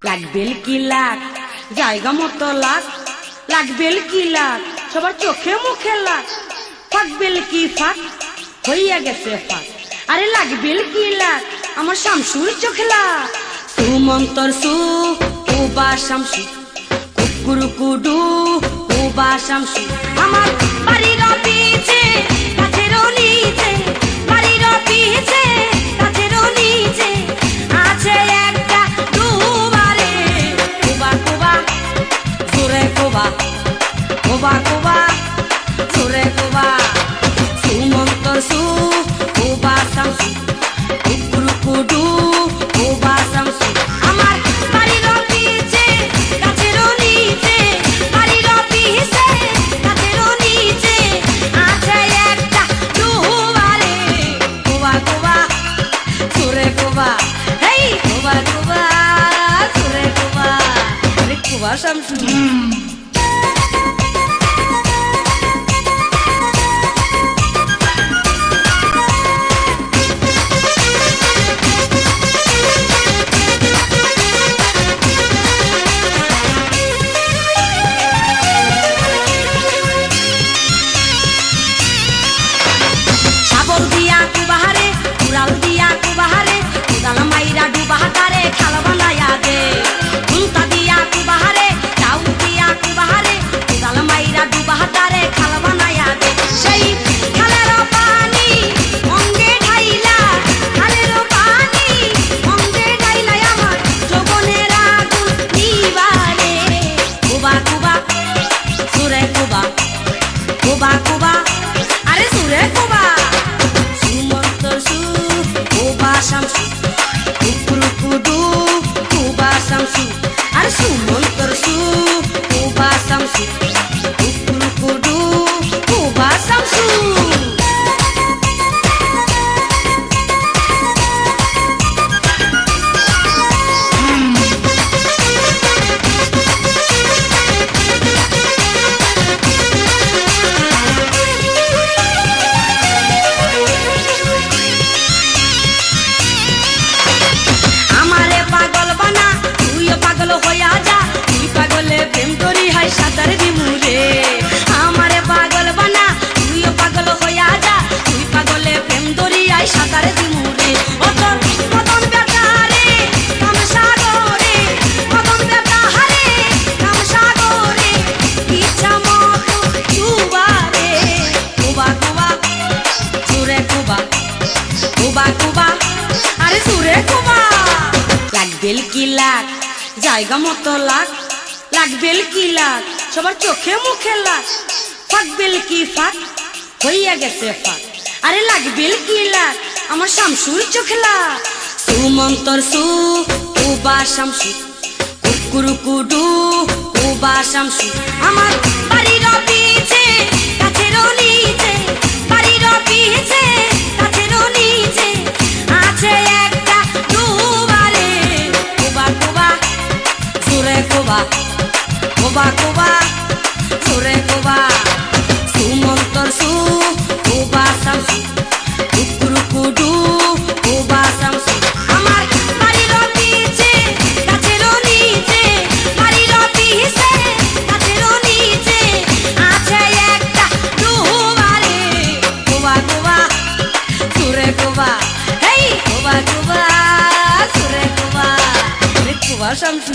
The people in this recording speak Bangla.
লাগবেল কি লাগ জায়গা মতো লাগ লাগবেল কি লাগ সবার চোখে মুখে লাগ ফাঁকবেল কি ফাঁক হইয়া গেছে ফাঁক আরে লাগবেল কি লাগ আমার শামসুর চোখে লাগ সুমন্তর সু উবা শামসু কুকুর কুডু উবা শামসু আমার বাড়ির পিছে কাছের নিচে বাড়ির পিছে কাছের নিচে আছে একটা দুবারে কুবা কুবা জোরে কুবা কুবা কুবা জোরে কুবা সুমন্তর সু উবা শামসু কুকুর কুডু উবা শামসু আমার বাড়ির পিছে কাছের নিচে বাড়ির পিছে কাছের নিচে আছে একটা দুবারে কুবা কুবা জোরে কুবা হেই কুবা কুবা জোরে কুবা আরে কুবা শামসু সাবল দিয়া কুবাহারে উড়াল দিয়া কুবাহারে উড়াল মাইরা ডুবাহারে খাল বানায়া দে ঘুমতা দিয়া কুবাহারে চাউ দিয়া কুবাহারে উড়াল মাইরা ডুবাহারে খাল বানায়া দে সেই খালের পানি অঙ্গে ঢাইলা খালের পানি অঙ্গে ঢাইলা আমার যৌবনের আগুন নিবারে কুবা কুবা সুরে কুবা কুবা কুবা আরে সুরে কুবা সুমন্তর সু উবা শামসু কুকুর কুডু উবা শামসু আরে সুমন্তর সু উবা শামসু কুকুর কুডু উবা শামসু আমারে পাগল বানা তুইও পাগল হইয়া যা তুই পাগলে প্রেম করি হাই সাঁতার দিমুরে আমারে পাগল বানা তুইও পাগল হইয়া যা তুই পাগলে প্রেম ধরি হাই সাঁতার দিমুরে অতন মদন বেতারে কাম সাগরে মদন বেতারে কাম সাগরে ইচ্ছা মতো ডুবারে কুবা কুবা সুরে কুবা কুবা কুবা আরে সুরে কুবা লাগবেল কি লাগ জায়গা মতো লাগ লাগবেল কি লাগ সবার চোখে মুখে লাগ ফাঁকবেল কি ফাঁক হইয়া গেছে ফাঁক আরে লাগবেল কি লাগ আমার শামসুর চোখে লাগ সুমন্তর সু উবা শামসু কুকুর কুডু উবা শামসু আমার বাড়ির পিছে কাছের নিচে বাড়ির পিছে কাছের নিচে আছে একটা দুবারে কুবা কুবা জোরে কুবা কুবা কুবা জোরে কুবা সুমন্তর সু উবা শামসু কুকুর কুডু উবা শামসু আমার বাড়ির পিছে কাছের নিচে বাড়ির পিছে কাছের নিচে আছে একটা দুবারে কুবা কুবা জোরে কুবা হেই কুবা কুবা জোরে কুবা আরে কুবা শামসু